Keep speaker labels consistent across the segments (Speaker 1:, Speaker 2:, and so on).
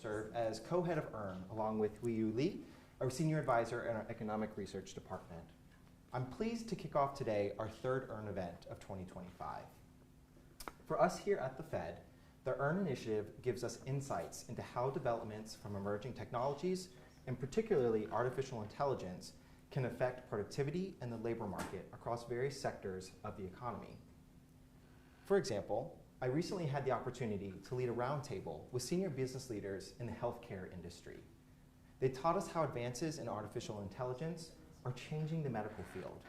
Speaker 1: serve as co-head of EERN, along with Huiyu Li, our senior advisor in our economic research department. I'm pleased to kick off today our third EERN event of 2025. For us here at the Fed, the EERN initiative gives us insights into how developments from emerging technologies, and particularly artificial intelligence, can affect productivity and the labor market across various sectors of the economy. For example, I recently had the opportunity to lead a roundtable with senior business leaders in the healthcare industry. They taught us how advances in artificial intelligence are changing the medical field,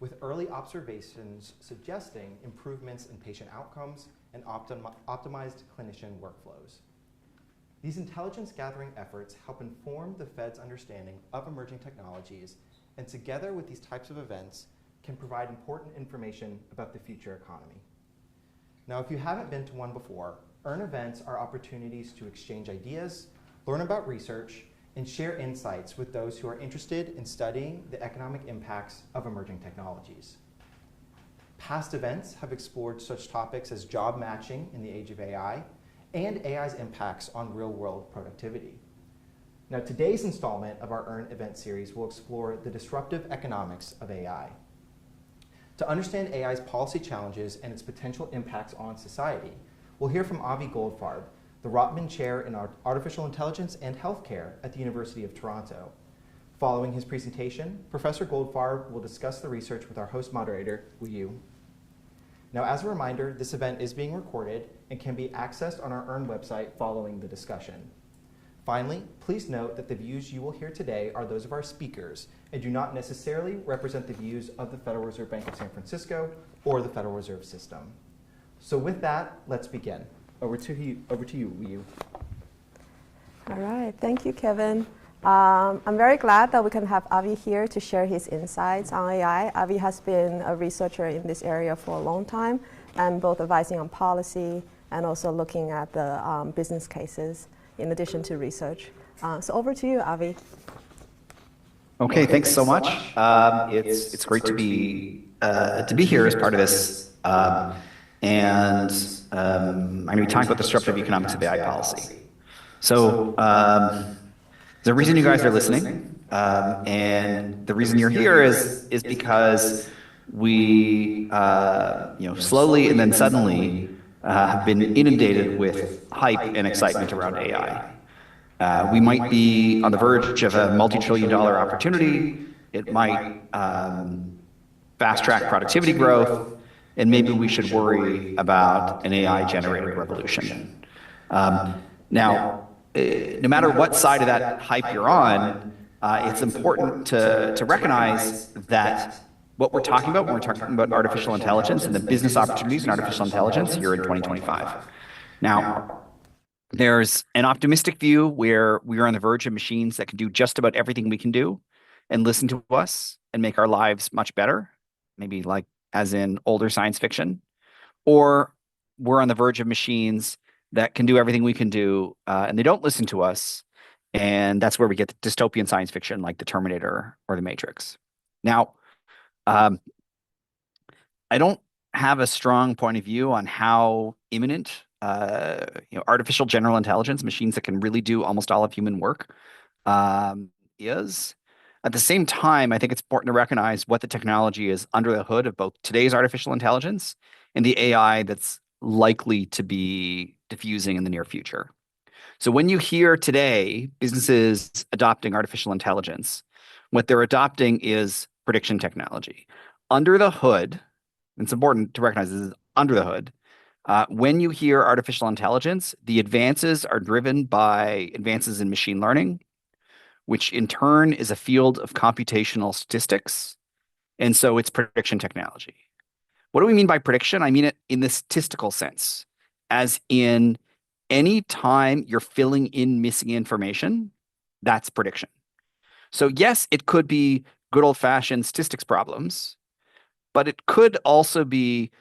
Speaker 1: with early observations suggesting improvements in patient outcomes and optimized clinician workflows. These intelligence gathering efforts help inform the Fed's understanding of emerging technologies, and together with these types of events, can provide important information about the future economy. Now, if you haven't been to one before, EERN events are opportunities to exchange ideas, learn about research, and share insights with those who are interested in studying the economic impacts of emerging technologies. Past events have explored such topics as job matching in the age of AI and AI's impacts on real-world productivity. Now, today's installment of our EERN event series will explore the disruptive economics of AI. To understand AI's policy challenges and its potential impacts on society, we'll hear from Avi Goldfarb, the Rotman Chair in Artificial Intelligence and Healthcare at the University of Toronto. Following his presentation, Professor Goldfarb will discuss the research with our host moderator, Huiyu. Now, as a reminder, this event is being recorded and can be accessed on our EERN website following the discussion. Finally, please note that the views you will hear today are those of our speakers and do not necessarily represent the views of the Federal Reserve Bank of San Francisco or the Federal Reserve System. So with that, let's begin. Over to you, Huiyu.
Speaker 2: All right, thank you, Kevin. I'm very glad that we can have Avi here to share his insights on AI. Avi has been a researcher in this area for a long time, and both advising on policy and also looking at the business cases in addition to research. So over to you, Avi.
Speaker 3: Okay, thanks so much. It's great to be here as part of this. I'm going to be talking about disruptive economics of AI policy. So the reason you guys are listening, and the reason you're here is because we, slowly and then suddenly have been inundated with hype and excitement around AI. We might be on the verge of a multi-trillion-dollar opportunity. It might fast-track productivity growth, and maybe we should worry about an AI-generated revolution. Now, no matter what side of that hype you're on, it's important to recognize that what we're talking about when we're talking about artificial intelligence and the business opportunities in artificial intelligence here in 2025. Now, there's an optimistic view where we are on the verge of machines that can do just about everything we can do and listen to us and make our lives much better, maybe like as in older science fiction, or we're on the verge of machines that can do everything we can do and they don't listen to us, and that's where we get the dystopian science fiction like the Terminator or the Matrix. Now, I don't have a strong point of view on how imminent artificial general intelligence, machines that can really do almost all of human work, is. At the same time, I think it's important to recognize what the technology is under the hood of both today's artificial intelligence and the AI that's likely to be diffusing in the near future. So when you hear today businesses adopting artificial intelligence, what they're adopting is prediction technology. Under the hood, it's important to recognize this is under the hood. When you hear artificial intelligence, the advances are driven by advances in machine learning, which in turn is a field of computational statistics. And so it's prediction technology. What do we mean by prediction? I mean it in the statistical sense, as in any time you're filling in missing information, that's prediction. So yes, it could be good old-fashioned statistics problems, but it could also be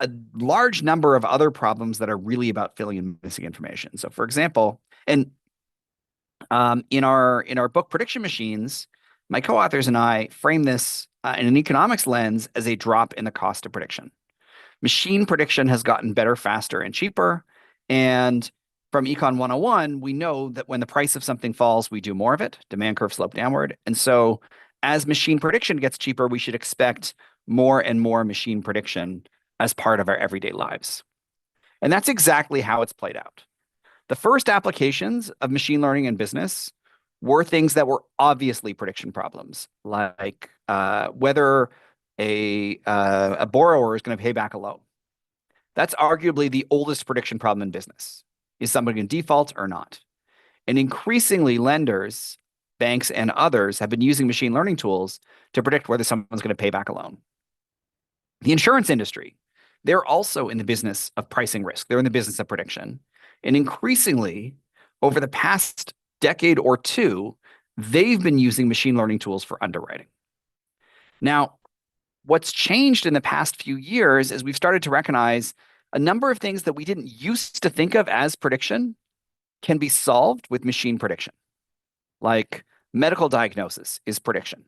Speaker 3: a large number of other problems that are really about filling in missing information. So for example, and in our book Prediction Machines, my co-authors and I frame this in an economics lens as a drop in the cost of prediction. Machine prediction has gotten better, faster, and cheaper, and from Econ 101, we know that when the price of something falls, we do more of it, demand curve slope downward. And so as machine prediction gets cheaper, we should expect more and more machine prediction as part of our everyday lives. And that's exactly how it's played out. The first applications of machine learning in business were things that were obviously prediction problems, like whether a borrower is going to pay back a loan. That's arguably the oldest prediction problem in business. Is somebody in default or not? And increasingly, lenders, banks, and others have been using machine learning tools to predict whether someone's going to pay back a loan. The insurance industry, they're also in the business of pricing risk. They're in the business of prediction. And increasingly, over the past decade or two, they've been using machine learning tools for underwriting. Now, what's changed in the past few years is we've started to recognize a number of things that we didn't used to think of as prediction can be solved with machine prediction. Like medical diagnosis is prediction.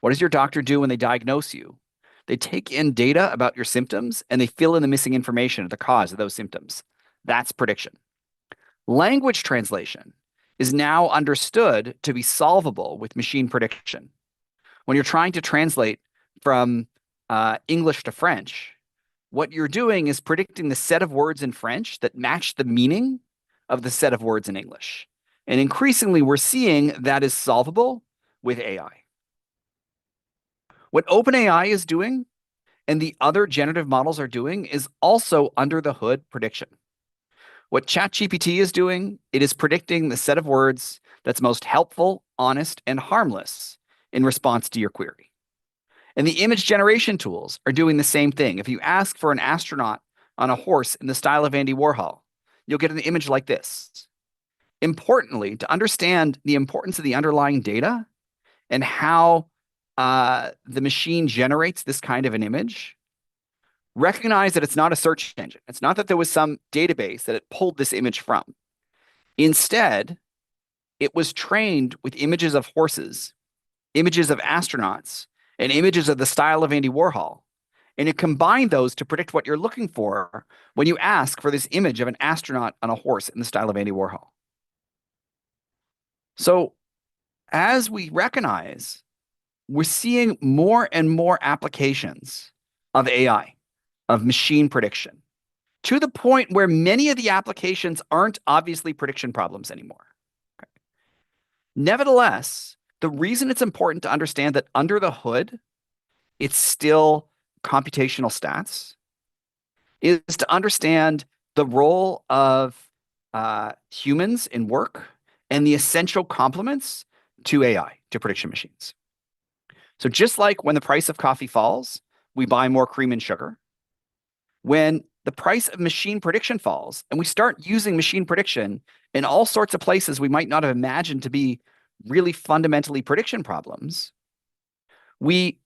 Speaker 3: What does your doctor do when they diagnose you? They take in data about your symptoms and they fill in the missing information of the cause of those symptoms. That's prediction. Language translation is now understood to be solvable with machine prediction. When you're trying to translate from English to French, what you're doing is predicting the set of words in French that match the meaning of the set of words in English. And increasingly, we're seeing that is solvable with AI. What OpenAI is doing and the other generative models are doing is also under the hood prediction. What ChatGPT is doing, it is predicting the set of words that's most helpful, honest, and harmless in response to your query. And the image generation tools are doing the same thing. If you ask for an astronaut on a horse in the style of Andy Warhol, you'll get an image like this. Importantly, to understand the importance of the underlying data and how the machine generates this kind of an image, recognize that it's not a search engine. It's not that there was some database that it pulled this image from. Instead, it was trained with images of horses, images of astronauts, and images of the style of Andy Warhol. And it combined those to predict what you're looking for when you ask for this image of an astronaut on a horse in the style of Andy Warhol. So as we recognize, we're seeing more and more applications of AI, of machine prediction, to the point where many of the applications aren't obviously prediction problems anymore. Okay. Nevertheless, the reason it's important to understand that under the hood, it's still computational stats is to understand the role of humans in work and the essential complements to AI, to prediction machines. So just like when the price of coffee falls, we buy more cream and sugar. When the price of machine prediction falls and we start using machine prediction in all sorts of places we might not have imagined to be really fundamentally prediction problems, we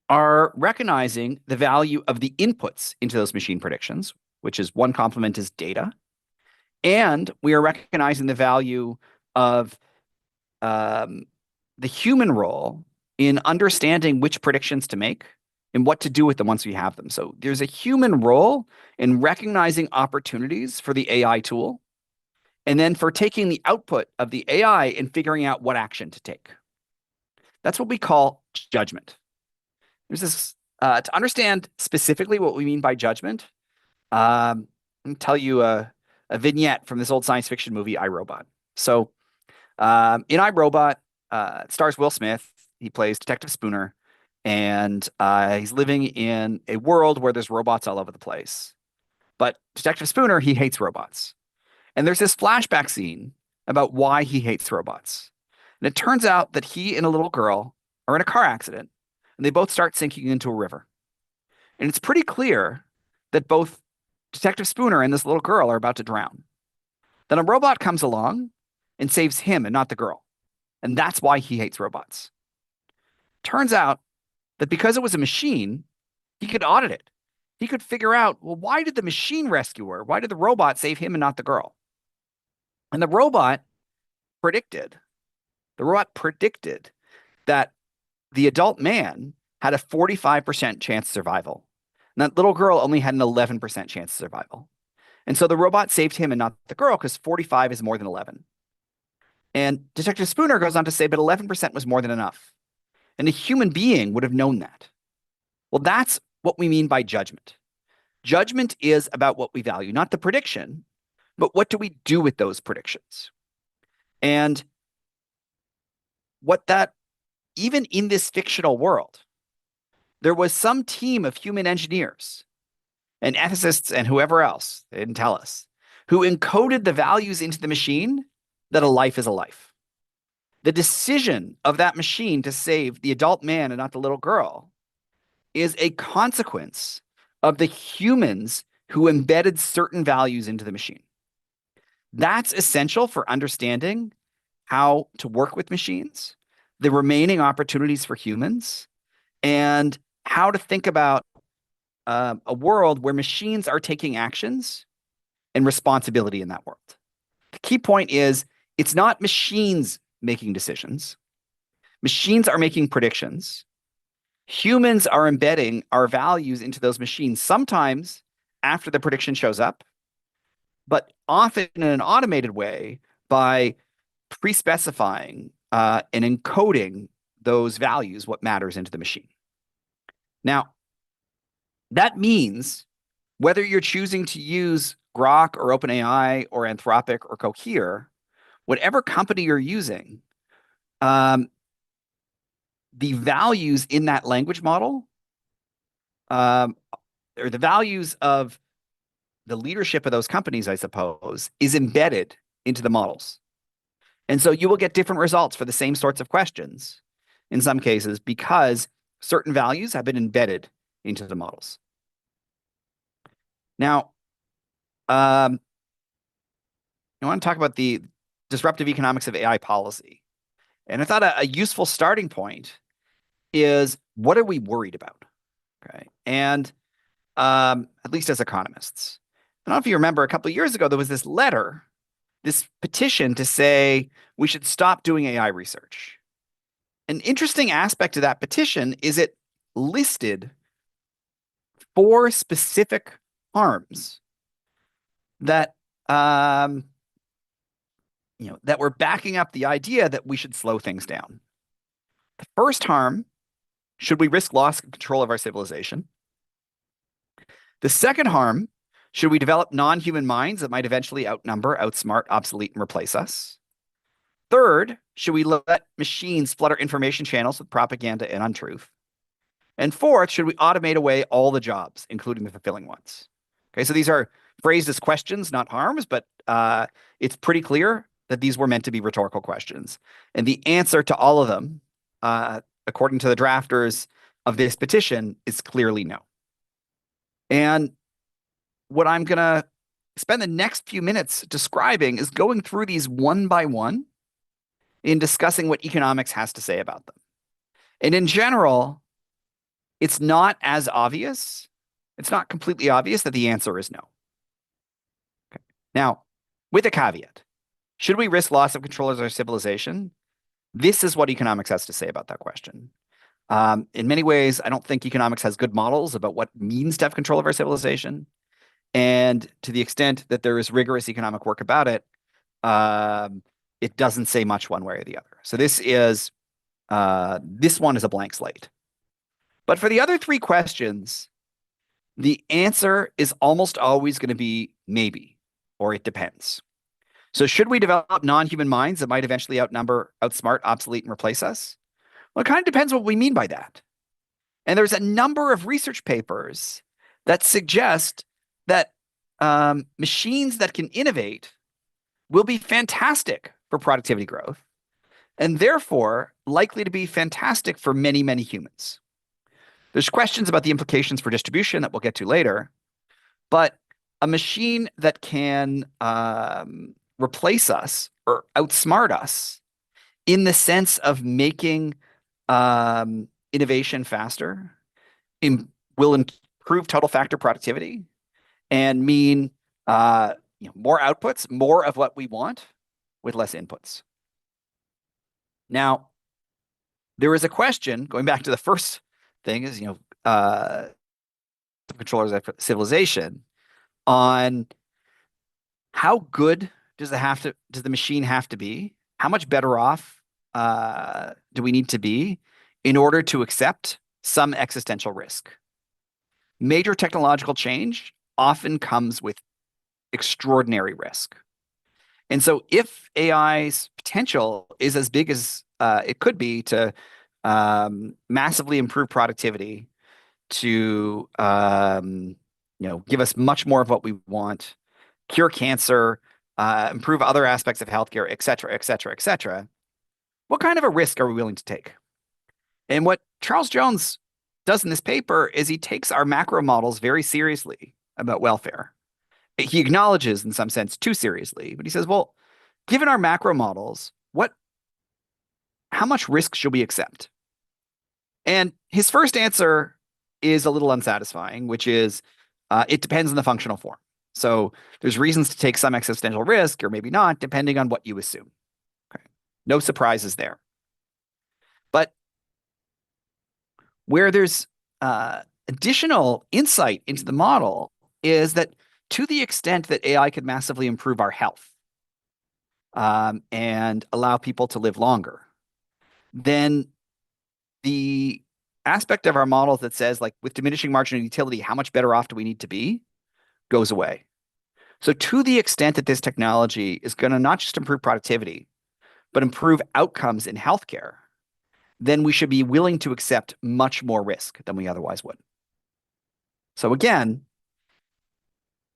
Speaker 3: are recognizing the value of the inputs into those machine predictions, which is one complement is data. And we are recognizing the value of the human role in understanding which predictions to make and what to do with them once we have them. So there's a human role in recognizing opportunities for the AI tool, and then for taking the output of the AI and figuring out what action to take. That's what we call judgment. There's this, to understand specifically what we mean by judgment, let me tell you a vignette from this old science fiction movie, I, Robot. So in I, Robot, it stars Will Smith. He plays Detective Spooner, and he's living in a world where there's robots all over the place. But Detective Spooner, he hates robots. And there's this flashback scene about why he hates robots. And it turns out that he and a little girl are in a car accident, and they both start sinking into a river. And it's pretty clear that both Detective Spooner and this little girl are about to drown. Then a robot comes along and saves him and not the girl. And that's why he hates robots. Turns out that because it was a machine, he could audit it. He could figure out, well, why did the machine rescue her? Why did the robot save him and not the girl? And the robot predicted that the adult man had a 45% chance of survival. And that little girl only had an 11% chance of survival. And so the robot saved him and not the girl because 45 is more than 11. And Detective Spooner goes on to say, but 11% was more than enough. And a human being would have known that. Well, that's what we mean by judgment. Judgment is about what we value, not the prediction, but what do we do with those predictions? And what that, even in this fictional world, there was some team of human engineers and ethicists and whoever else, they didn't tell us, who encoded the values into the machine that a life is a life. The decision of that machine to save the adult man and not the little girl is a consequence of the humans who embedded certain values into the machine. That's essential for understanding how to work with machines, the remaining opportunities for humans, and how to think about a world where machines are taking actions and responsibility in that world. The key point is it's not machines making decisions. Machines are making predictions. Humans are embedding our values into those machines, sometimes after the prediction shows up, but often in an automated way by pre-specifying and encoding those values, what matters, into the machine. Now, that means whether you're choosing to use Grok or OpenAI or Anthropic or Cohere, whatever company you're using, the values in that language model, or the values of the leadership of those companies, I suppose, is embedded into the models. And so you will get different results for the same sorts of questions in some cases because certain values have been embedded into the models. Now, I want to talk about the disruptive economics of AI policy. And I thought a useful starting point is, what are we worried about? Okay. And at least as economists. I don't know if you remember, a couple of years ago, there was this letter, this petition to say we should stop doing AI research. An interesting aspect of that petition is it listed 4 specific harms that that were backing up the idea that we should slow things down. The first harm: should we risk loss of control of our civilization? The second harm: should we develop non-human minds that might eventually outnumber, outsmart, obsolete, and replace us? Third: should we let machines flood our information channels with propaganda and untruth? And fourth: should we automate away all the jobs, including the fulfilling ones? Okay, so these are phrased as questions, not harms, but it's pretty clear that these were meant to be rhetorical questions. And the answer to all of them, according to the drafters of this petition, is clearly no. And what I'm going to spend the next few minutes describing is going through these one by one in discussing what economics has to say about them. And in general, it's not as obvious. It's not completely obvious that the answer is no. Okay. Now, with a caveat, should we risk loss of control of our civilization? This is what economics has to say about that question. In many ways, I don't think economics has good models about what it means to have control of our civilization. And to the extent that there is rigorous economic work about it, it doesn't say much one way or the other. So this one is a blank slate. But for the other 3 questions, the answer is almost always going to be maybe, or it depends. So should we develop non-human minds that might eventually outnumber, outsmart, obsolete, and replace us? Well, it kind of depends what we mean by that. And there's a number of research papers that suggest that machines that can innovate will be fantastic for productivity growth, and therefore likely to be fantastic for many, many humans. There's questions about the implications for distribution that we'll get to later, but a machine that can replace us or outsmart us in the sense of making innovation faster will improve total factor productivity and mean more outputs, more of what we want with less inputs. Now, there is a question, going back to the first thing, is controllers of civilization, on how good does the machine have to be? How much better off do we need to be in order to accept some existential risk? Major technological change often comes with extraordinary risk. And so if AI's potential is as big as it could be to massively improve productivity, to give us much more of what we want, cure cancer, improve other aspects of healthcare, et cetera, et cetera, et cetera, what kind of a risk are we willing to take? And what Charles Jones does in this paper is he takes our macro models very seriously about welfare. He acknowledges, in some sense, too seriously, but he says, well, given our macro models, how much risk should we accept? And his first answer is a little unsatisfying, which is it depends on the functional form. So there's reasons to take some existential risk or maybe not, depending on what you assume. Okay. No surprises there. But where there's additional insight into the model is that to the extent that AI could massively improve our health and allow people to live longer, then the aspect of our models that says, like, with diminishing marginal utility, how much better off do we need to be, goes away. So to the extent that this technology is going to not just improve productivity, but improve outcomes in healthcare, then we should be willing to accept much more risk than we otherwise would. So again,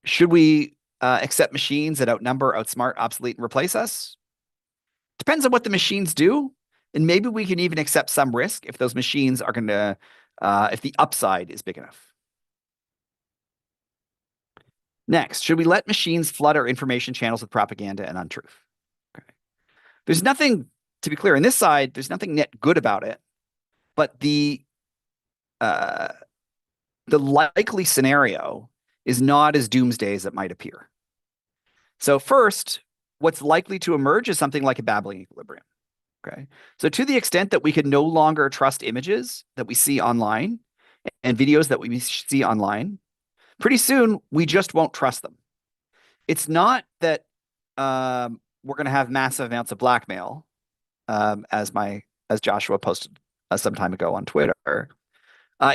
Speaker 3: should we accept machines that outnumber, outsmart, obsolete, and replace us? Depends on what the machines do. And maybe we can even accept some risk if those machines are going to, if the upside is big enough. Next, should we let machines flood our information channels with propaganda and untruth? Okay. There's nothing, to be clear, on this side, there's nothing net good about it, but the likely scenario is not as doomsday as it might appear. So first, what's likely to emerge is something like a babbling equilibrium. Okay. So to the extent that we can no longer trust images that we see online and videos that we see online, pretty soon we just won't trust them. It's not that we're going to have massive amounts of blackmail, as Joshua posted some time ago on Twitter.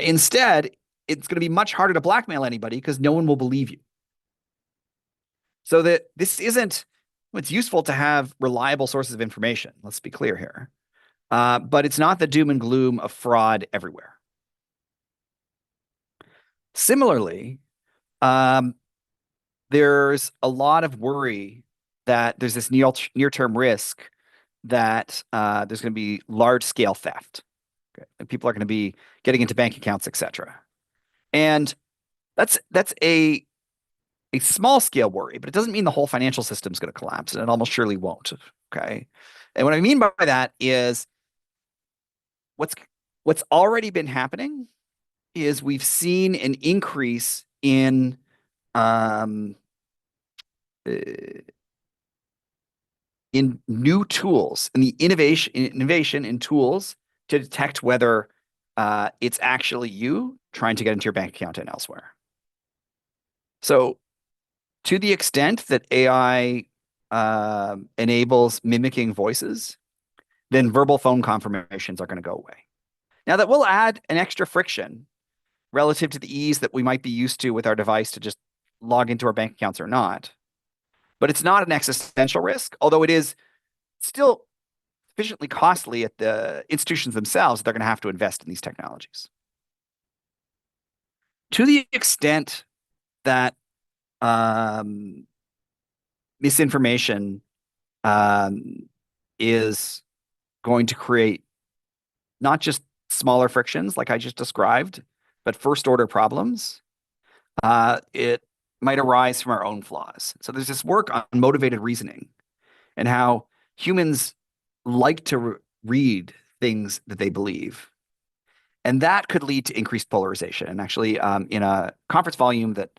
Speaker 3: Instead, it's going to be much harder to blackmail anybody because no one will believe you. So that this isn't, it's useful to have reliable sources of information. Let's be clear here. But it's not the doom and gloom of fraud everywhere. Similarly, there's a lot of worry that there's this near-term risk that there's going to be large-scale theft. Okay? And people are going to be getting into bank accounts, et cetera. And that's a small-scale worry, but it doesn't mean the whole financial system is going to collapse, and it almost surely won't. Okay, and what I mean by that is what's already been happening is we've seen an increase in new tools and the innovation in tools to detect whether it's actually you trying to get into your bank account and elsewhere. So to the extent that AI enables mimicking voices, then verbal phone confirmations are going to go away. Now, that will add an extra friction relative to the ease that we might be used to with our device to just log into our bank accounts or not. But it's not an existential risk, although it is still sufficiently costly at the institutions themselves that they're going to have to invest in these technologies. To the extent that misinformation is going to create not just smaller frictions like I just described, but first-order problems, it might arise from our own flaws. So there's this work on motivated reasoning and how humans like to read things that they believe. And that could lead to increased polarization. And actually, in a conference volume that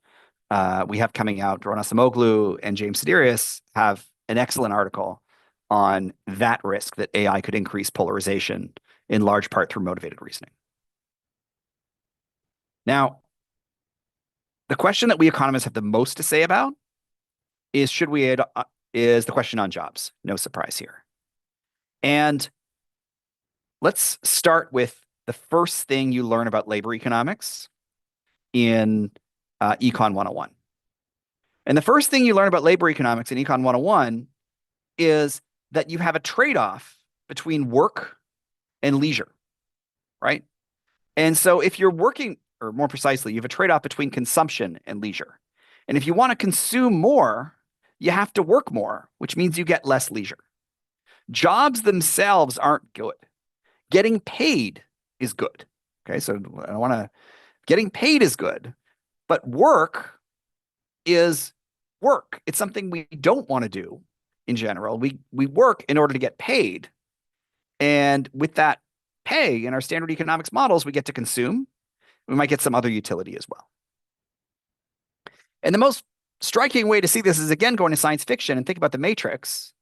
Speaker 3: we have coming out, Ronan Samoglu and James Siderius have an excellent article on that risk that AI could increase polarization in large part through motivated reasoning. Now, the question that we economists have the most to say about is is the question on jobs. No surprise here. And let's start with the first thing you learn about labor economics in Econ 101. And the first thing you learn about labor economics in Econ 101 is that you have a trade-off between work and leisure, right? And so if you're working, or more precisely, you have a trade-off between consumption and leisure. And if you want to consume more, you have to work more, which means you get less leisure. Jobs themselves aren't good. Getting paid is good. Okay, so getting paid is good, but work is work. It's something we don't want to do in general. We work in order to get paid. And with that pay in our standard economics models, we get to consume. We might get some other utility as well. And the most striking way to see this is, again, going to science fiction and think about The Matrix.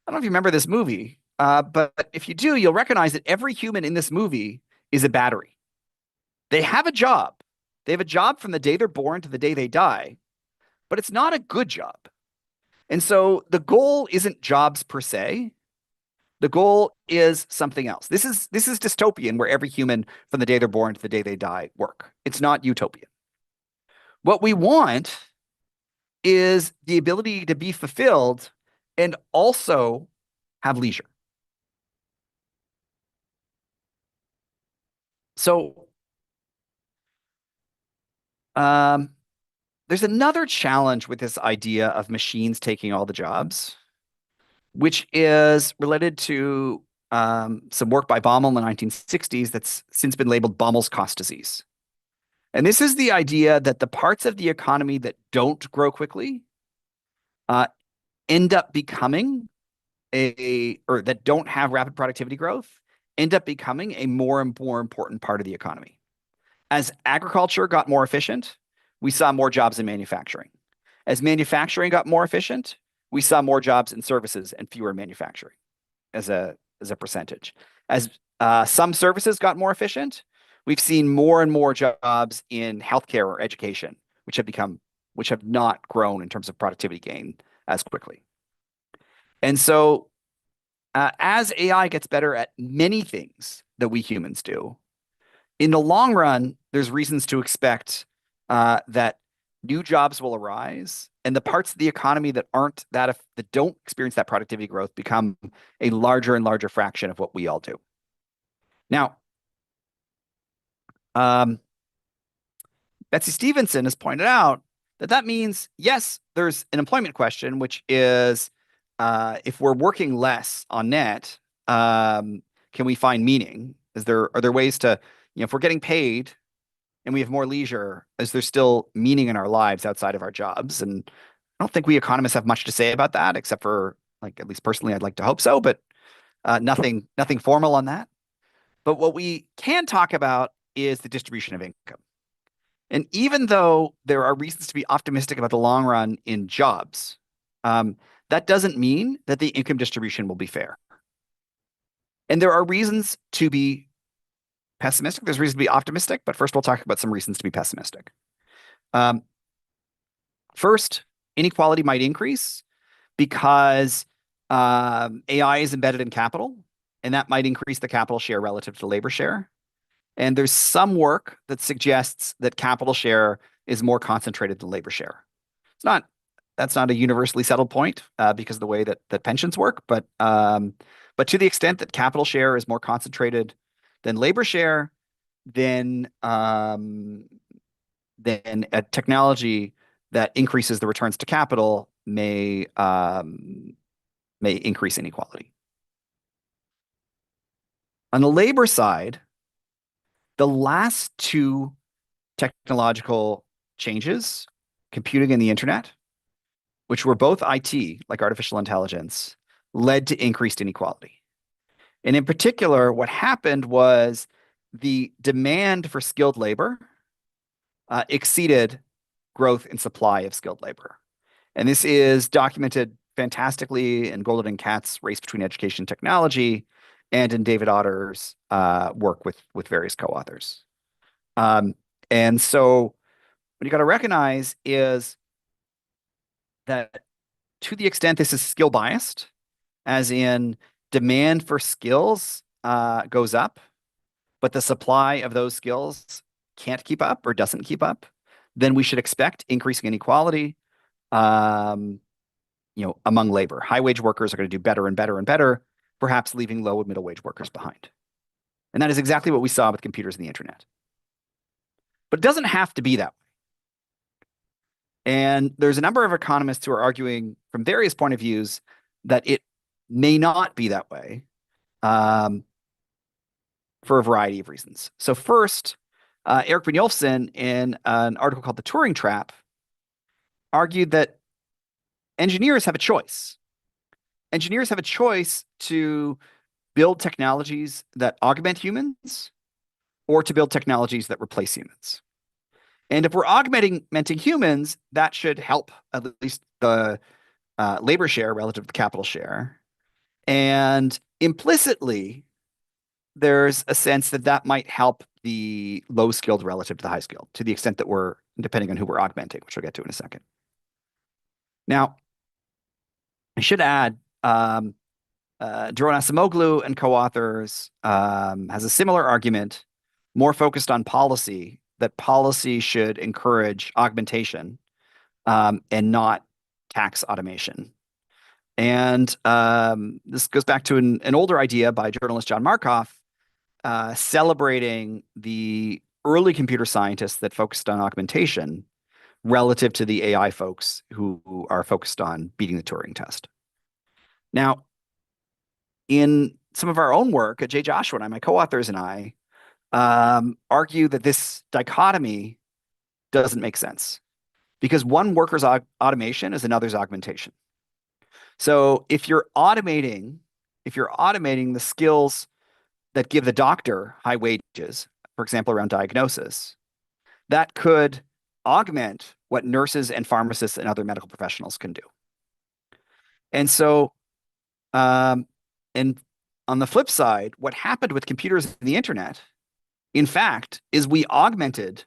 Speaker 3: I don't know if you remember this movie, but if you do, you'll recognize that every human in this movie is a battery. They have a job. They have a job from the day they're born to the day they die, but it's not a good job. And so the goal isn't jobs per se. The goal is something else. This is dystopian, where every human from the day they're born to the day they die work. It's not utopian. What we want is the ability to be fulfilled and also have leisure. So there's another challenge with this idea of machines taking all the jobs, which is related to some work by Baumol in the 1960s that's since been labeled Baumel's cost disease. And this is the idea that the parts of the economy that don't grow quickly end up becoming or that don't have rapid productivity growth, end up becoming a more and more important part of the economy. As agriculture got more efficient, we saw more jobs in manufacturing. As manufacturing got more efficient, we saw more jobs in services and fewer in manufacturing as a percentage. As some services got more efficient, we've seen more and more jobs in healthcare or education, which have not grown in terms of productivity gain as quickly. And so as AI gets better at many things that we humans do, in the long run, there's reasons to expect that new jobs will arise, and the parts of the economy that don't experience that productivity growth become a larger and larger fraction of what we all do. Now, Betsy Stevenson has pointed out that means, yes, there's an employment question, which is if we're working less on net, can we find meaning? Are there ways to, if we're getting paid and we have more leisure, is there still meaning in our lives outside of our jobs? And I don't think we economists have much to say about that, except for, like, at least personally, I'd like to hope so, but nothing formal on that. But what we can talk about is the distribution of income. And even though there are reasons to be optimistic about the long run in jobs, that doesn't mean that the income distribution will be fair. And there are reasons to be pessimistic. There's reason to be optimistic, but first we'll talk about some reasons to be pessimistic. First, inequality might increase because AI is embedded in capital, and that might increase the capital share relative to the labor share. And there's some work that suggests that capital share is more concentrated than labor share. That's not a universally settled point because of the way that pensions work, but to the extent that capital share is more concentrated than labor share, then a technology that increases the returns to capital may increase inequality. On the labor side, the last two technological changes, computing and the internet, which were both IT, like artificial intelligence, led to increased inequality. And in particular, what happened was the demand for skilled labor exceeded growth in supply of skilled labor. And this is documented fantastically in Golden and Katz's Race Between Education and Technology, and in David Otter's work with various co-authors. And so what you got to recognize is that to the extent this is skill biased, as in demand for skills goes up, but the supply of those skills can't keep up or doesn't keep up, then we should expect increasing inequality among labor. High wage workers are going to do better and better and better, perhaps leaving low and middle wage workers behind. And that is exactly what we saw with computers and the internet. But it doesn't have to be that way. And there's a number of economists who are arguing from various point of views that it may not be that way for a variety of reasons. So first, Erik Brynjolfsson, in an article called The Turing Trap, argued that engineers have a choice. Engineers have a choice to build technologies that augment humans or to build technologies that replace humans. And if we're augmenting humans, that should help at least the labor share relative to the capital share. And implicitly, there's a sense that that might help the low-skilled relative to the high-skilled, to the extent that we're, depending on who we're augmenting, which we'll get to in a second. Now, I should add, Doron Acemoglu and co-authors has a similar argument, more focused on policy, that policy should encourage augmentation and not tax automation. And this goes back to an older idea by journalist John Markoff, celebrating the early computer scientists that focused on augmentation relative to the AI folks who are focused on beating the Turing test. Now, in some of our own work, Jay Joshua and I, my co-authors and I, argue that this dichotomy doesn't make sense because one worker's automation is another's augmentation. So if you're automating the skills that give the doctor high wages, for example, around diagnosis, that could augment what nurses and pharmacists and other medical professionals can do. And so, and on the flip side, what happened with computers and the internet, in fact, is we augmented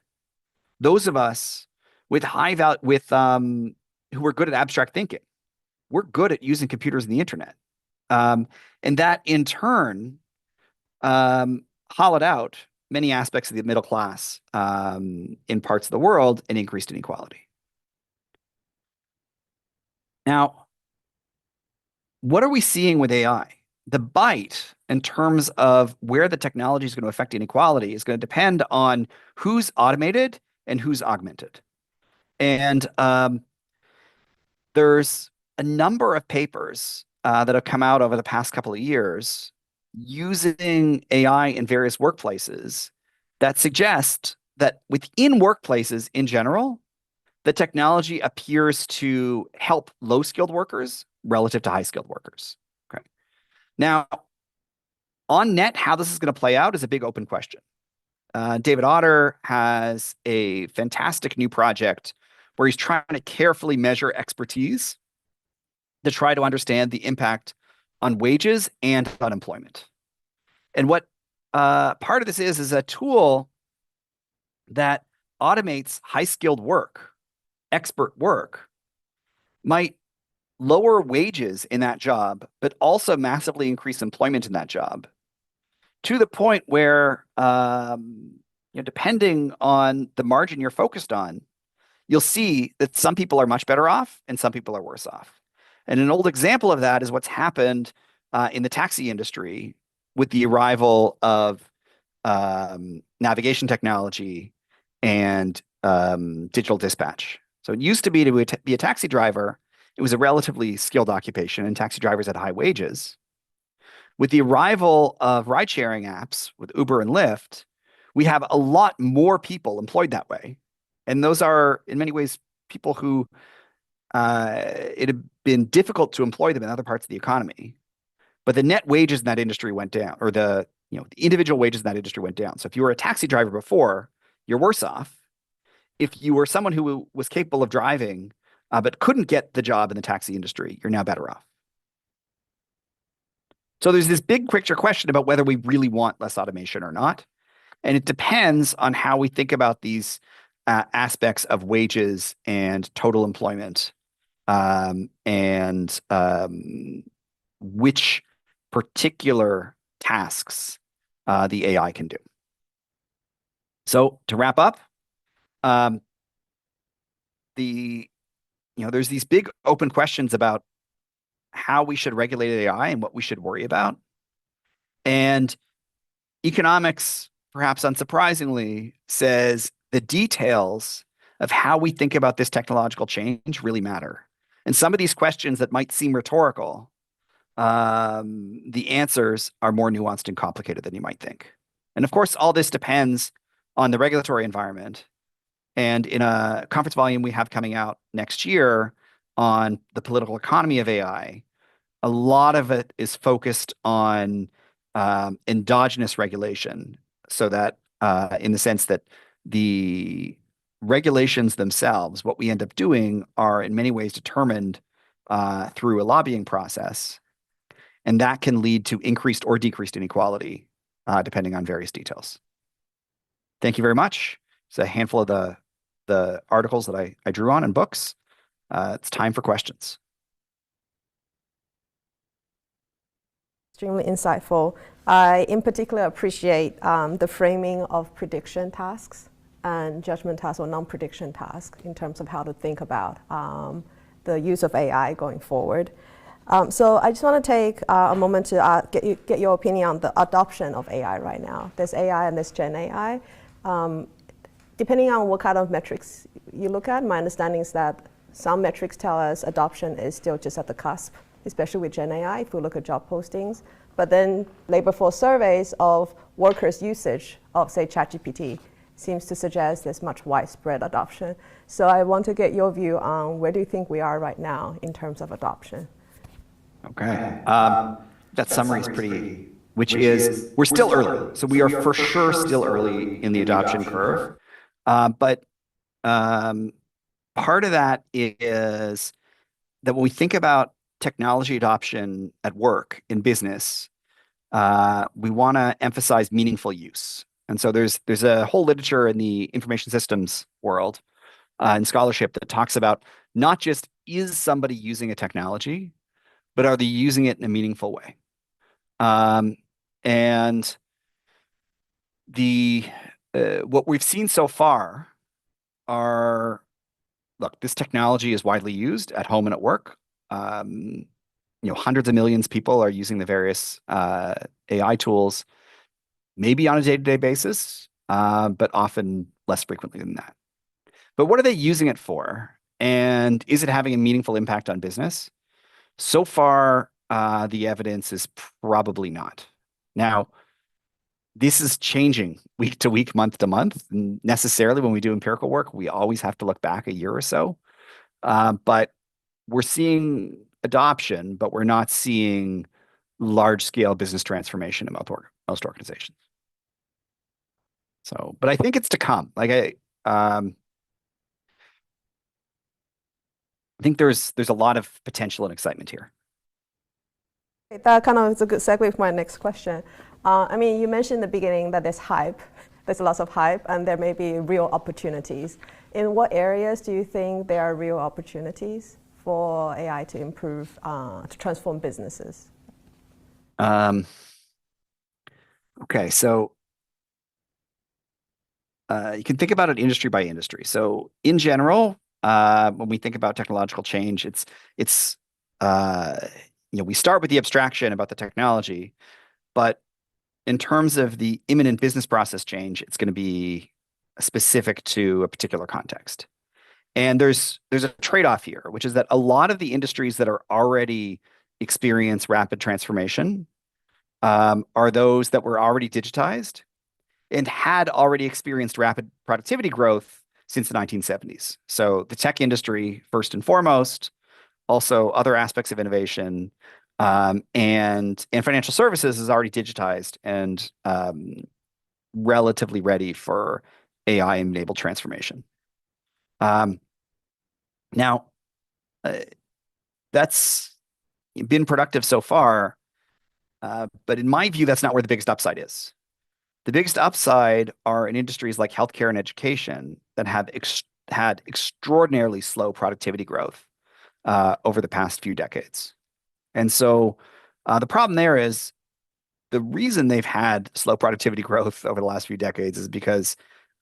Speaker 3: those of us with who were good at abstract thinking. We're good at using computers and the internet. And that in turn hollowed out many aspects of the middle class in parts of the world and increased inequality. Now, what are we seeing with AI? The bite in terms of where the technology is going to affect inequality is going to depend on who's automated and who's augmented. And there's a number of papers that have come out over the past couple of years using AI in various workplaces that suggest that within workplaces in general, the technology appears to help low-skilled workers relative to high-skilled workers. Okay. Now, on net, how this is going to play out is a big open question. David Otter has a fantastic new project where he's trying to carefully measure expertise to try to understand the impact on wages and unemployment. And what part of this is a tool that automates high-skilled work, expert work, might lower wages in that job, but also massively increase employment in that job, to the point where, depending on the margin you're focused on, you'll see that some people are much better off and some people are worse off. And an old example of that is what's happened in the taxi industry with the arrival of navigation technology and digital dispatch. So it used to be a taxi driver, it was a relatively skilled occupation, and taxi drivers had high wages. With the arrival of ride-sharing apps with Uber and Lyft, we have a lot more people employed that way. And those are, in many ways, people who it had been difficult to employ them in other parts of the economy. But the net wages in that industry went down, or the individual wages in that industry went down. So if you were a taxi driver before, you're worse off. If you were someone who was capable of driving, but couldn't get the job in the taxi industry, you're now better off. So there's this big picture question about whether we really want less automation or not. And it depends on how we think about these aspects of wages and total employment and which particular tasks the AI can do. So to wrap up, there's these big open questions about how we should regulate AI and what we should worry about. And economics, perhaps unsurprisingly, says the details of how we think about this technological change really matter. And some of these questions that might seem rhetorical, the answers are more nuanced and complicated than you might think. And of course, all this depends on the regulatory environment. And in a conference volume we have coming out next year on the political economy of AI, a lot of it is focused on endogenous regulation, so that in the sense that the regulations themselves, what we end up doing, are in many ways determined through a lobbying process. And that can lead to increased or decreased inequality, depending on various details. Thank you very much. It's a handful of the articles that I drew on and books. It's time for questions.
Speaker 2: Extremely insightful. I, in particular, appreciate the framing of prediction tasks and judgment tasks or non-prediction tasks in terms of how to think about the use of AI going forward. So I just want to take a moment to get your opinion on the adoption of AI right now. There's AI and there's Gen AI. Depending on what kind of metrics you look at, my understanding is that some metrics tell us adoption is still just at the cusp, especially with Gen AI, if we look at job postings. But then labor force surveys of workers' usage of, say, ChatGPT seems to suggest there's much widespread adoption. So I want to get your view on where do you think we are right now in terms of adoption?
Speaker 3: Okay. That summary is pretty, which is, we're still early. So we are for sure still early in the adoption curve. But part of that is that when we think about technology adoption at work, in business, we want to emphasize meaningful use. And so there's a whole literature in the information systems world and scholarship that talks about not just is somebody using a technology, but are they using it in a meaningful way? And what we've seen so far are, look, this technology is widely used at home and at work. Hundreds of millions of people are using the various AI tools, maybe on a day-to-day basis, but often less frequently than that. But what are they using it for? And is it having a meaningful impact on business? So far, the evidence is probably not. Now, this is changing week to week, month to month. Necessarily, when we do empirical work, we always have to look back a year or so. But we're seeing adoption, but we're not seeing large-scale business transformation in most organizations. So, but I think it's to come. I think there's a lot of potential and excitement here.
Speaker 2: That kind of is a good segue for my next question. I mean, you mentioned in the beginning that there's hype. There's lots of hype, and there may be real opportunities. In what areas do you think there are real opportunities for AI to improve, to transform businesses?
Speaker 3: Okay, so you can think about it industry by industry. So in general, when we think about technological change, it's we start with the abstraction about the technology, but in terms of the imminent business process change, it's going to be specific to a particular context. And there's a trade-off here, which is that a lot of the industries that are already experience rapid transformation are those that were already digitized and had already experienced rapid productivity growth since the 1970s. So the tech industry, first and foremost, also other aspects of innovation, and financial services is already digitized and relatively ready for AI-enabled transformation. Now, that's been productive so far, but in my view, that's not where the biggest upside is. The biggest upside are in industries like healthcare and education that have had extraordinarily slow productivity growth over the past few decades. And so the problem there is the reason they've had slow productivity growth over the last few decades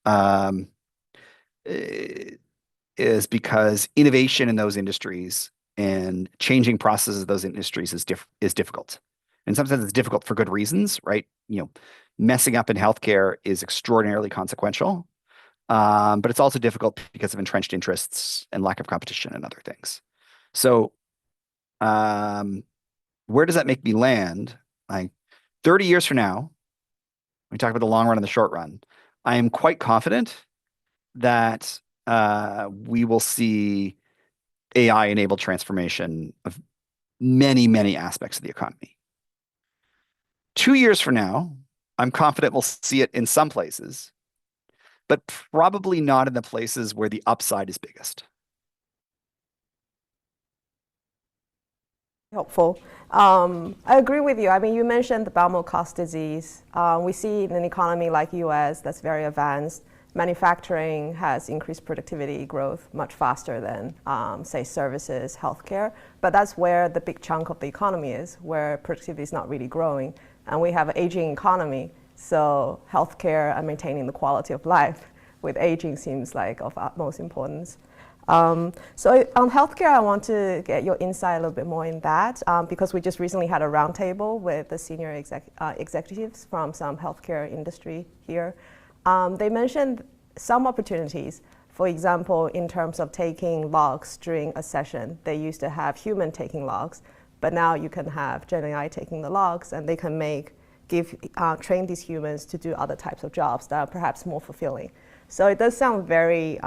Speaker 3: um, is because innovation in those industries and changing processes of those industries is difficult. And sometimes it's difficult for good reasons, right? Messing up in healthcare is extraordinarily consequential, but it's also difficult because of entrenched interests and lack of competition and other things. So, where does that make me land? 30 years from now, we talk about the long run and the short run. I am quite confident that we will see AI-enabled transformation of many, many aspects of the economy. 2 years from now, I'm confident we'll see it in some places, but probably not in the places where the upside is biggest.
Speaker 2: Helpful. I agree with you. I mean, you mentioned the bowel cost disease. We see in an economy like US that's very advanced, manufacturing has increased productivity growth much faster than, say, services, healthcare. But that's where the big chunk of the economy is, where productivity is not really growing. And we have an aging economy, so healthcare and maintaining the quality of life with aging seems like of utmost importance. So on healthcare, I want to get your insight a little bit more in that because we just recently had a roundtable with the senior executives from some healthcare industry here. They mentioned some opportunities. For example, in terms of taking logs during a session, they used to have human taking logs, but now you can have Gen AI taking the logs, and they can train these humans to do other types of jobs that are perhaps more fulfilling. So it does sound very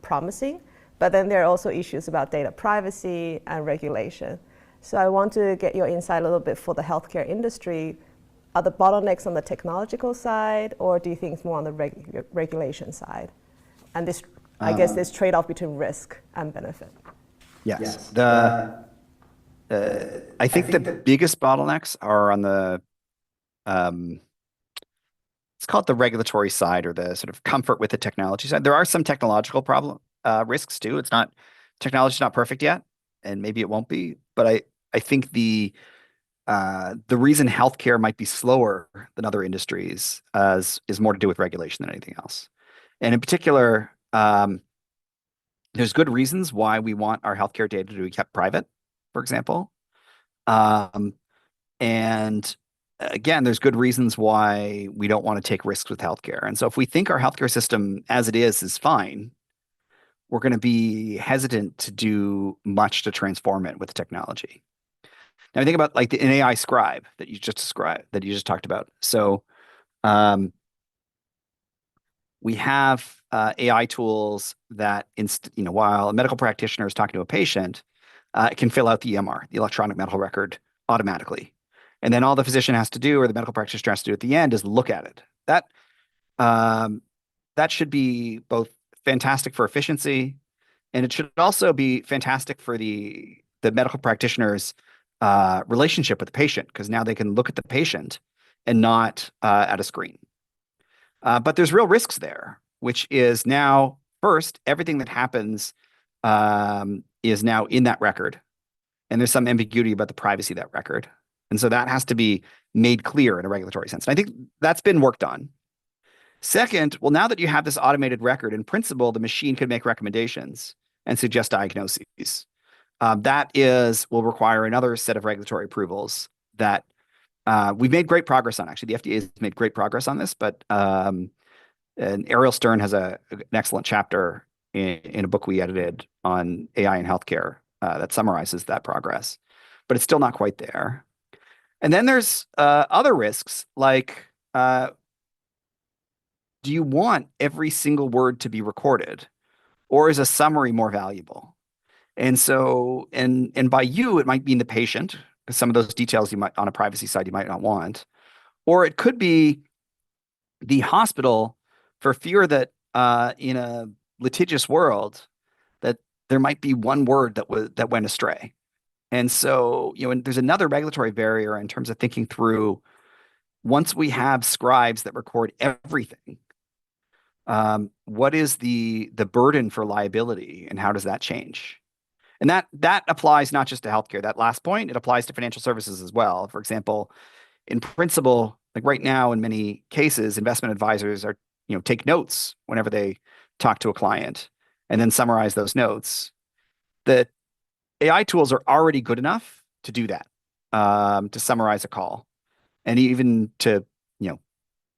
Speaker 2: promising. But then there are also issues about data privacy and regulation. So I want to get your insight a little bit for the healthcare industry. Are the bottlenecks on the technological side, or do you think it's more on the regulation side? And this, I guess, this trade-off between risk and benefit.
Speaker 3: Yes. I think the biggest bottlenecks are on the, let's call it the regulatory side or the sort of comfort with the technology side. There are some technological risks too. Technology's not perfect yet, and maybe it won't be. But I think the reason healthcare might be slower than other industries is more to do with regulation than anything else. And in particular, there's good reasons why we want our healthcare data to be kept private, for example. And again, there's good reasons why we don't want to take risks with healthcare. And so if we think our healthcare system as it is fine, we're going to be hesitant to do much to transform it with technology. Now, I think about like an AI scribe that you just talked about. So we have AI tools that, while a medical practitioner is talking to a patient, it can fill out the EMR, the electronic medical record, automatically. And then all the physician has to do, or the medical practitioner has to do at the end, is look at it. That should be both fantastic for efficiency, and it should also be fantastic for the medical practitioner's relationship with the patient, because now they can look at the patient and not at a screen. But there's real risks there, which is now, first, everything that happens is now in that record, and there's some ambiguity about the privacy of that record. And so that has to be made clear in a regulatory sense. And I think that's been worked on. Second, well, now that you have this automated record, in principle, the machine can make recommendations and suggest diagnoses. That will require another set of regulatory approvals that we've made great progress on. Actually, the FDA has made great progress on this, but and Ariel Stern has an excellent chapter in a book we edited on AI in healthcare that summarizes that progress, but it's still not quite there. And then there's other risks, like do you want every single word to be recorded, or is a summary more valuable? And so, and by you, it might mean the patient, because some of those details on a privacy side, you might not want, or it could be the hospital, for fear that in a litigious world, that there might be one word that went astray. And so, and there's another regulatory barrier in terms of thinking through, once we have scribes that record everything, what is the burden for liability, and how does that change? And that applies not just to healthcare. That last point, it applies to financial services as well. For example, in principle, like right now, in many cases, investment advisors are, take notes whenever they talk to a client and then summarize those notes. The AI tools are already good enough to do that, to summarize a call and even to,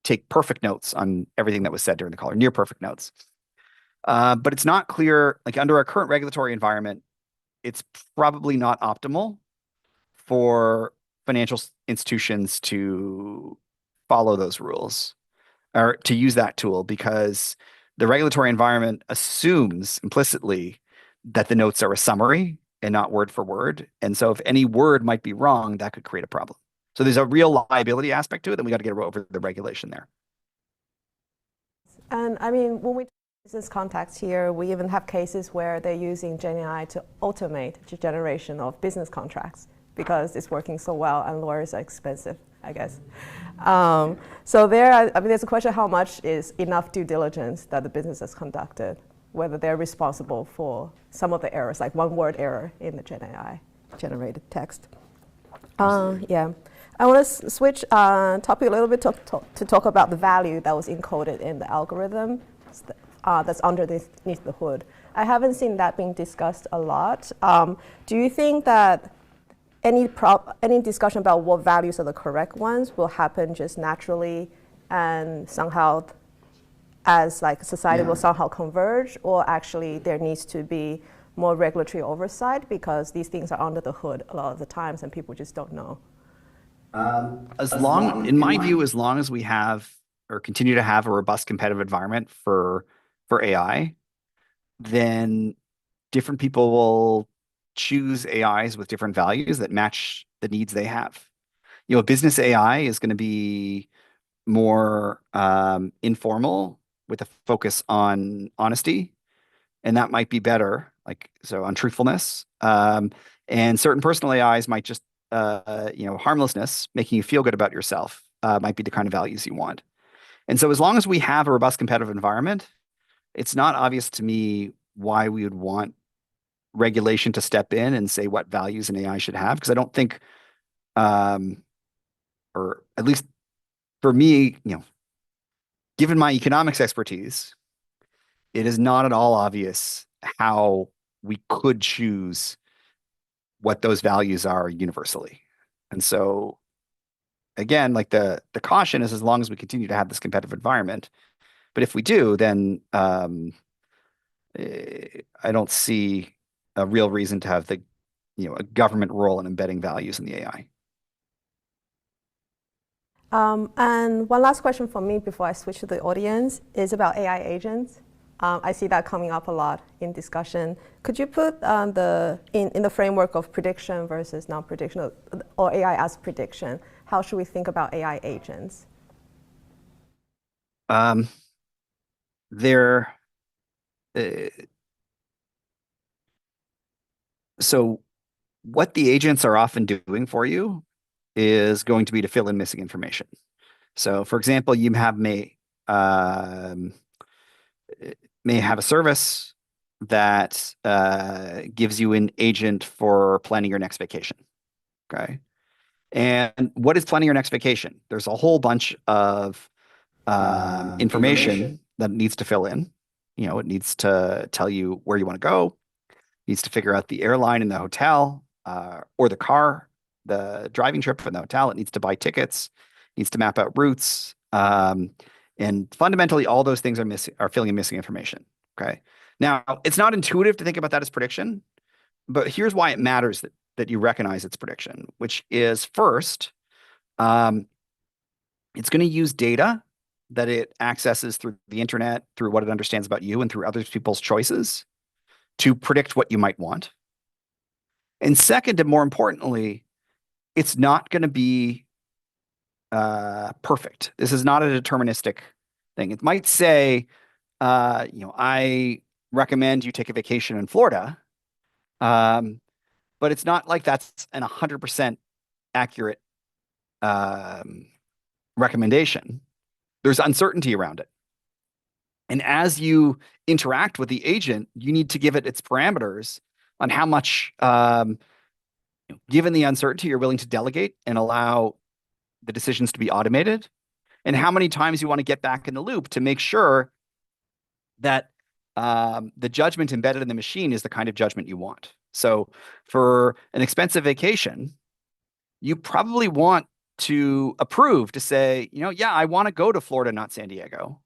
Speaker 3: take perfect notes on everything that was said during the call, or near perfect notes. But it's not clear, like under our current regulatory environment, it's probably not optimal for financial institutions to follow those rules or to use that tool, because the regulatory environment assumes implicitly that the notes are a summary and not word for word. And so if any word might be wrong, that could create a problem. So there's a real liability aspect to it, and we got to get over the regulation there.
Speaker 2: And I mean, when we business context here, we even have cases where they're using GenAI to automate the generation of business contracts because it's working so well and lawyers are expensive, I guess. So there's a question how much is enough due diligence that the business has conducted, whether they're responsible for some of the errors, like one word error in the GenAI generated text. Yeah. I want to switch topic a little bit to talk about the value that was encoded in the algorithm that's underneath the hood. I haven't seen that being discussed a lot. Do you think that any discussion about what values are the correct ones will happen just naturally and somehow as like society will somehow converge, or actually there needs to be more regulatory oversight because these things are under the hood a lot of the times and people just don't know?
Speaker 3: In my view, as long as we have or continue to have a robust competitive environment for AI, then different people will choose AIs with different values that match the needs they have. Business AI is going to be more informal with a focus on honesty, and that might be better, on truthfulness. And certain personal AIs might just harmlessness, making you feel good about yourself, might be the kind of values you want. And so as long as we have a robust competitive environment, it's not obvious to me why we would want regulation to step in and say what values an AI should have, because I don't think, or at least for me, given my economics expertise, it is not at all obvious how we could choose what those values are universally. And so again, like the caution is as long as we continue to have this competitive environment. But if we do, then I don't see a real reason to have a government role in embedding values in the AI.
Speaker 2: And one last question for me before I switch to the audience is about AI agents. I see that coming up a lot in discussion. Could you put in the framework of prediction versus non-prediction, or AI as prediction, how should we think about AI agents?
Speaker 3: So what the agents are often doing for you is going to be to fill in missing information. So for example, you may have a service that gives you an agent for planning your next vacation. Okay. And what is planning your next vacation? There's a whole bunch of information that it needs to fill in. It needs to tell you where you want to go, needs to figure out the airline and the hotel, or the car, the driving trip and the hotel. It needs to buy tickets, needs to map out routes. And fundamentally, all those things are filling in missing information. Okay. Now, it's not intuitive to think about that as prediction, but here's why it matters that you recognize its prediction, which is first, it's going to use data that it accesses through the internet, through what it understands about you, and through other people's choices to predict what you might want. And second, and more importantly, it's not going to be perfect. This is not a deterministic thing. It might say, I recommend you take a vacation in Florida, but it's not like that's an 100% accurate recommendation. There's uncertainty around it. And as you interact with the agent, you need to give it its parameters on how much, given the uncertainty, you're willing to delegate and allow the decisions to be automated, and how many times you want to get back in the loop to make sure that the judgment embedded in the machine is the kind of judgment you want. So for an expensive vacation, you probably want to approve to say, yeah, I want to go to Florida, not San Diego.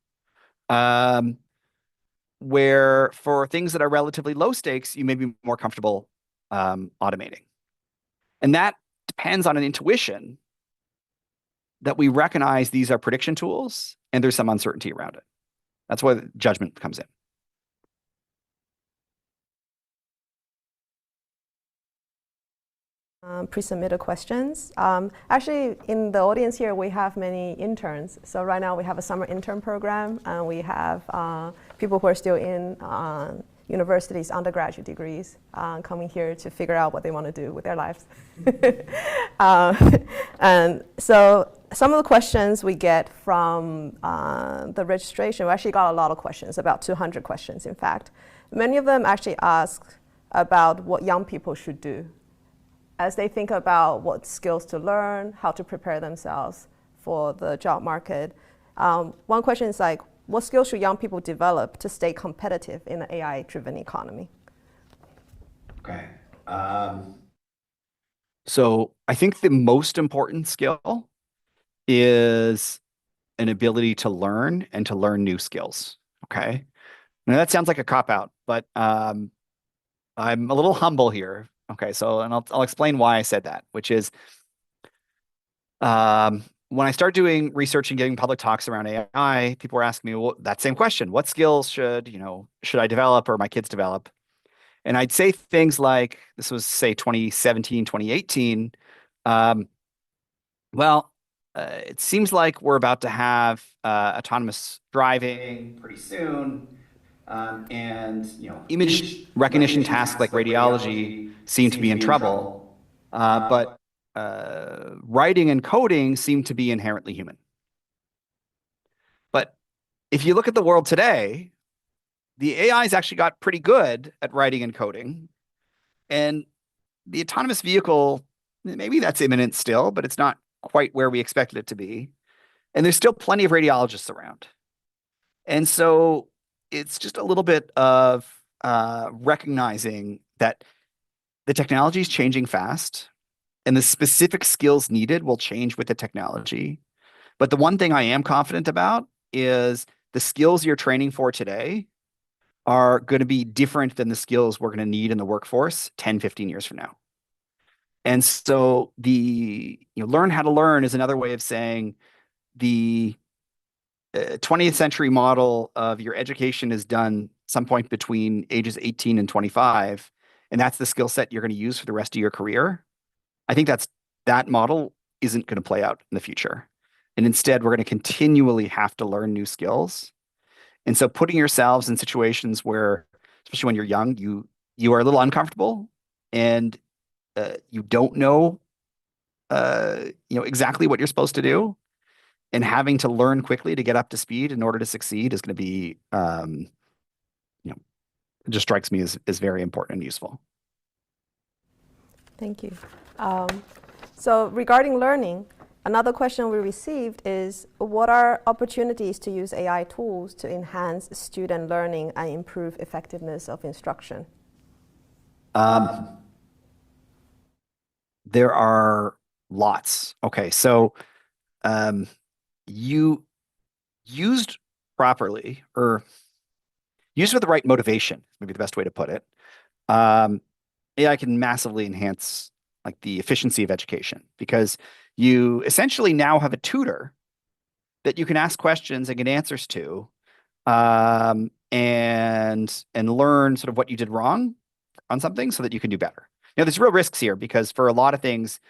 Speaker 3: Where for things that are relatively low stakes, you may be more comfortable automating. And that depends on an intuition that we recognize these are prediction tools and there's some uncertainty around it. That's where the judgment comes in.
Speaker 2: Pre-submitted questions. Actually, in the audience here, we have many interns. So right now we have a summer intern program, and we have people who are still in universities, undergraduate degrees, coming here to figure out what they want to do with their lives. And so some of the questions we get from the registration, we actually got a lot of questions, about 200 questions, in fact. Many of them actually ask about what young people should do as they think about what skills to learn, how to prepare themselves for the job market. One question is like, what skills should young people develop to stay competitive in an AI-driven economy?
Speaker 3: Okay. So I think the most important skill is an ability to learn and to learn new skills. Okay. Now that sounds like a cop-out, but I'm a little humble here. Okay, so and I'll explain why I said that, which is when I started doing research and giving public talks around AI, people were asking me, well, that same question: what skills should I develop or my kids develop? And I'd say things like, this was say 2017, 2018. It seems like we're about to have autonomous driving pretty soon. And image recognition tasks like radiology seem to be in trouble, but writing and coding seem to be inherently human. But if you look at the world today, the AI's actually got pretty good at writing and coding, and the autonomous vehicle, maybe that's imminent still, but it's not quite where we expected it to be. And there's still plenty of radiologists around. And so it's just a little bit of recognizing that the technology is changing fast and the specific skills needed will change with the technology. But the one thing I am confident about is the skills you're training for today are going to be different than the skills we're going to need in the workforce 10, 15 years from now. And so the learn how to learn is another way of saying the 20th century model of your education is done some point between ages 18 and 25, and that's the skill set you're going to use for the rest of your career. I think that model isn't going to play out in the future. And instead, we're going to continually have to learn new skills. And so putting yourselves in situations where, especially when you're young, you are a little uncomfortable and you don't know exactly what you're supposed to do. And having to learn quickly to get up to speed in order to succeed is going to be, it just strikes me as very important and useful.
Speaker 2: Thank you. So regarding learning, another question we received is, what are opportunities to use AI tools to enhance student learning and improve effectiveness of instruction?
Speaker 3: There are lots. Okay, so you used properly or used with the right motivation, maybe the best way to put it, AI can massively enhance like the efficiency of education, because you essentially now have a tutor that you can ask questions and get answers to, and learn sort of what you did wrong on something so that you can do better. There's real risks here because for a lot of things,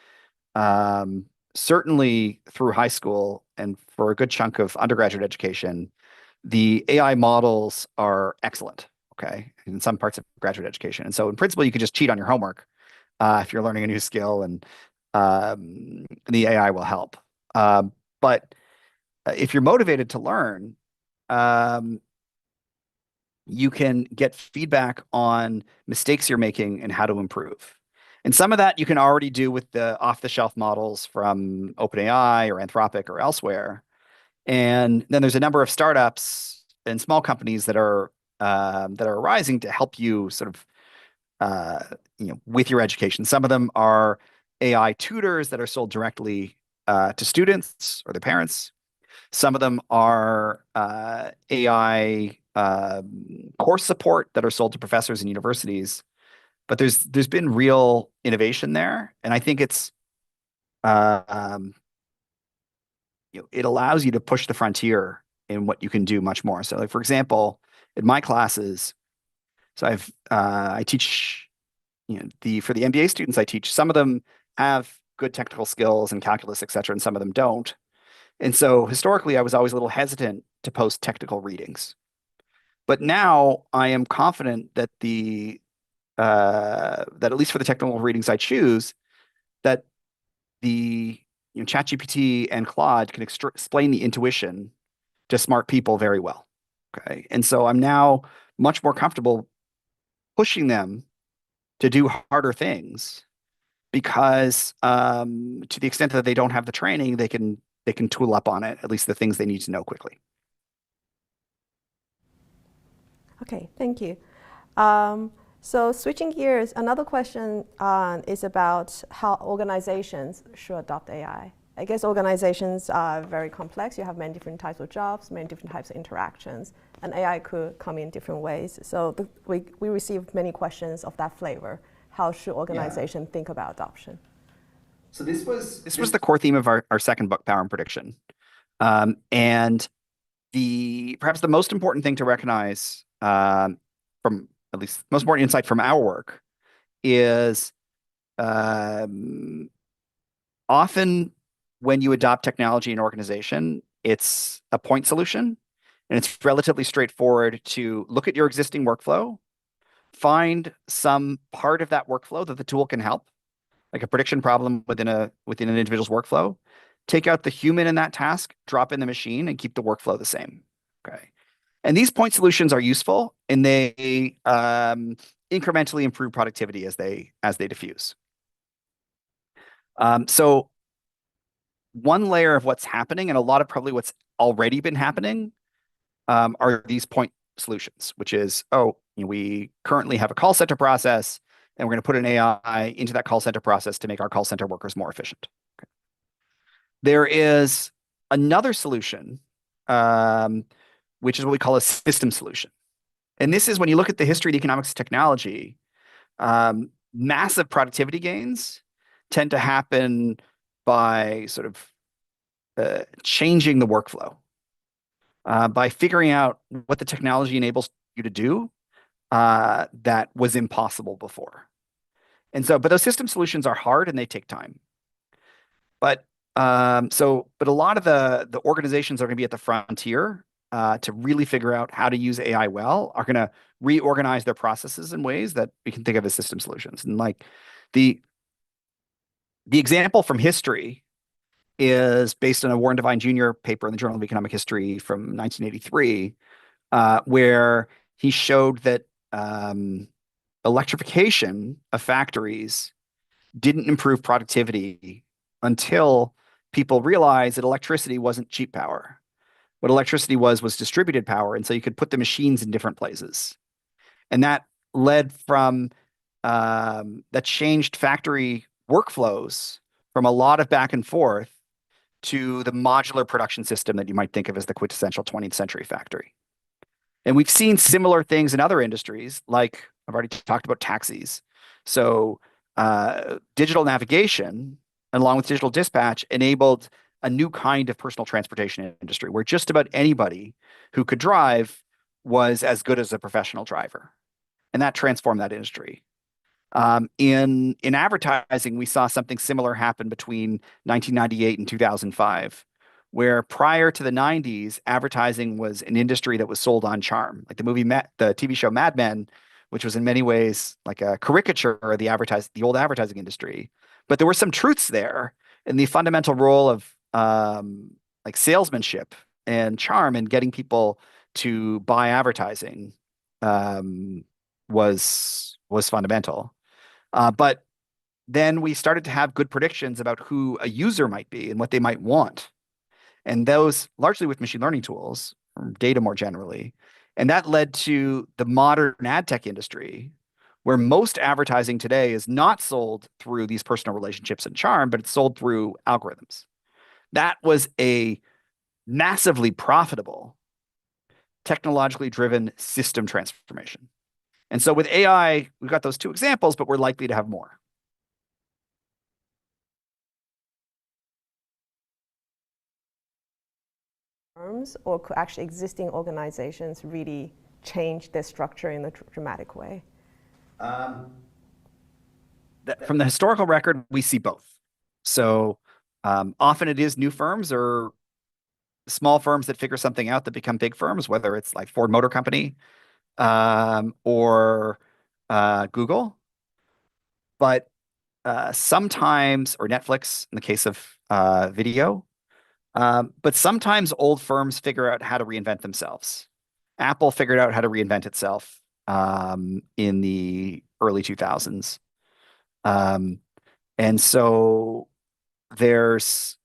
Speaker 3: certainly through high school and for a good chunk of undergraduate education, the AI models are excellent, okay, in some parts of graduate education. And so in principle, you can just cheat on your homework if you're learning a new skill, and the AI will help. But if you're motivated to learn, you can get feedback on mistakes you're making and how to improve. And some of that you can already do with the off-the-shelf models from OpenAI or Anthropic or elsewhere. And then there's a number of startups and small companies that are arising to help you sort of with your education. Some of them are AI tutors that are sold directly to students or their parents. Some of them are AI course support that are sold to professors and universities. But there's been real innovation there, and I think it's it allows you to push the frontier in what you can do much more. So, like for example, in my classes, so I teach for the MBA students I teach. Some of them have good technical skills and calculus, et cetera, and some of them don't. And so historically, I was always a little hesitant to post technical readings. But now I am confident that that at least for the technical readings I choose, that the ChatGPT and Claude can explain the intuition to smart people very well. Okay. And so I'm now much more comfortable pushing them to do harder things because to the extent that they don't have the training, they can tool up on it, at least the things they need to know quickly.
Speaker 2: Okay, thank you. So switching gears, another question is about how organizations should adopt AI. I guess organizations are very complex. You have many different types of jobs, many different types of interactions, and AI could come in different ways. So we receive many questions of that flavor. How should organizations think about adoption?
Speaker 3: So this was the core theme of our second book, Power and Prediction. And perhaps the most important thing to recognize from at least most important insight from our work is often when you adopt technology in an organization, it's a point solution, and it's relatively straightforward to look at your existing workflow, find some part of that workflow that the tool can help, like a prediction problem within an individual's workflow, take out the human in that task, drop in the machine, and keep the workflow the same. Okay. And these point solutions are useful, and they incrementally improve productivity as they diffuse. So one layer of what's happening, and a lot of probably what's already been happening, are these point solutions, which is, we currently have a call center process, and we're going to put an AI into that call center process to make our call center workers more efficient. Okay. There is another solution, which is what we call a system solution. And this is when you look at the history of economics and technology, massive productivity gains tend to happen by sort of changing the workflow, by figuring out what the technology enables you to do that was impossible before. And so, but those system solutions are hard and they take time. But a lot of the organizations that are going to be at the frontier to really figure out how to use AI well are going to reorganize their processes in ways that we can think of as system solutions. And like the example from history is based on a Warren Devine Jr. paper in the Journal of Economic History from 1983, where he showed that electrification of factories didn't improve productivity until people realized that electricity wasn't cheap power. What electricity was distributed power, and so you could put the machines in different places. And that led from, that changed factory workflows from a lot of back and forth to the modular production system that you might think of as the quintessential 20th century factory. And we've seen similar things in other industries, like I've already talked about taxis. So digital navigation, along with digital dispatch, enabled a new kind of personal transportation industry where just about anybody who could drive was as good as a professional driver. And that transformed that industry. In advertising, we saw something similar happen between 1998 and 2005, where prior to the 90s, advertising was an industry that was sold on charm. Like the TV show Mad Men, which was in many ways like a caricature of the old advertising industry. But there were some truths there in the fundamental role of like salesmanship and charm and getting people to buy advertising was fundamental. But then we started to have good predictions about who a user might be and what they might want. And those largely with machine learning tools, or data more generally. And that led to the modern ad tech industry, where most advertising today is not sold through these personal relationships and charm, but it's sold through algorithms. That was a massively profitable, technologically driven system transformation. And so with AI, we've got those two examples, but we're likely to have more.
Speaker 2: Firms, or could actually existing organizations really change their structure in a dramatic way?
Speaker 3: From the historical record, we see both. So often it is new firms or small firms that figure something out that become big firms, whether it's like Ford Motor Company or Google. But sometimes, or Netflix in the case of video, but sometimes old firms figure out how to reinvent themselves. Apple figured out how to reinvent itself in the early 2000s. And so there's,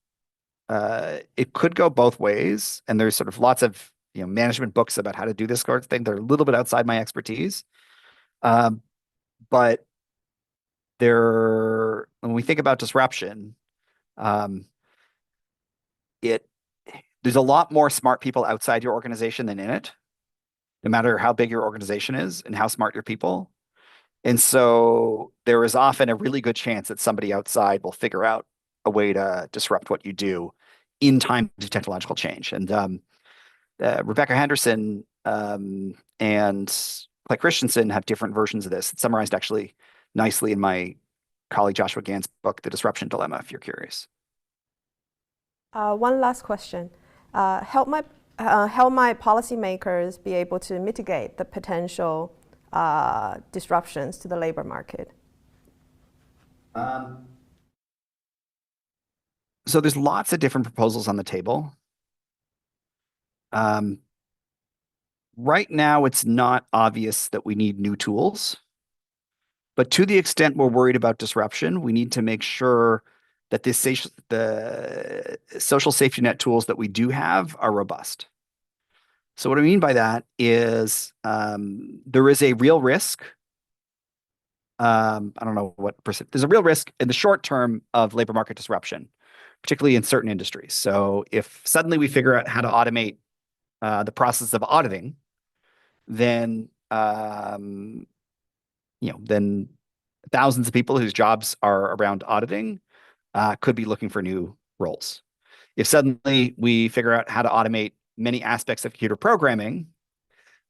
Speaker 3: it could go both ways. And there's sort of lots of management books about how to do this sort of thing. They're a little bit outside my expertise. But when we think about disruption, there's a lot more smart people outside your organization than in it, no matter how big your organization is and how smart your people. And so there is often a really good chance that somebody outside will figure out a way to disrupt what you do in times of technological change. And Rebecca Henderson and Clay Christensen have different versions of this. It's summarized actually nicely in my colleague Joshua Gann's book, The Disruption Dilemma, if you're curious.
Speaker 2: One last question. Help my policymakers be able to mitigate the potential disruptions to the labor market?
Speaker 3: So there's lots of different proposals on the table. Right now, it's not obvious that we need new tools. But to the extent we're worried about disruption, we need to make sure that the social safety net tools that we do have are robust. So what I mean by that is there is a real risk. I don't know what percent. There's a real risk in the short term of labor market disruption, particularly in certain industries. So if suddenly we figure out how to automate the process of auditing, then then thousands of people whose jobs are around auditing could be looking for new roles. If suddenly we figure out how to automate many aspects of computer programming,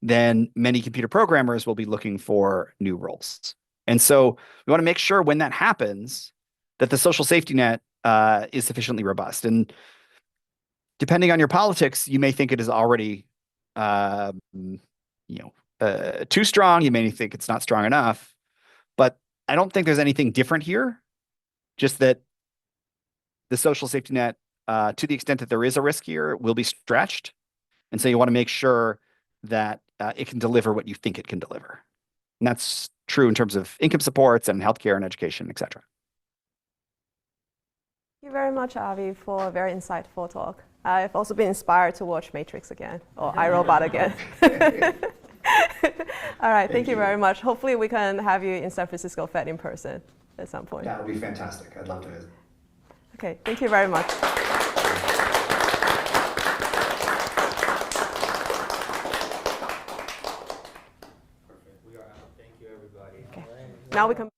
Speaker 3: then many computer programmers will be looking for new roles. And so we want to make sure when that happens that the social safety net is sufficiently robust. And depending on your politics, you may think it is already too strong. You may think it's not strong enough. But I don't think there's anything different here, just that the social safety net, to the extent that there is a risk here, will be stretched. And so you want to make sure that it can deliver what you think it can deliver. And that's true in terms of income supports and healthcare and education, et cetera.
Speaker 2: Thank you very much, Avi, for a very insightful talk. I've also been inspired to watch Matrix again, or iRobot again. All right, thank you very much. Hopefully we can have you in San Francisco Fed in person at some point.
Speaker 3: That would be fantastic. I'd love to visit.
Speaker 2: Okay, thank you very much.
Speaker 1: Perfect. We are out. Thank you, everybody.
Speaker 2: Okay. Now we can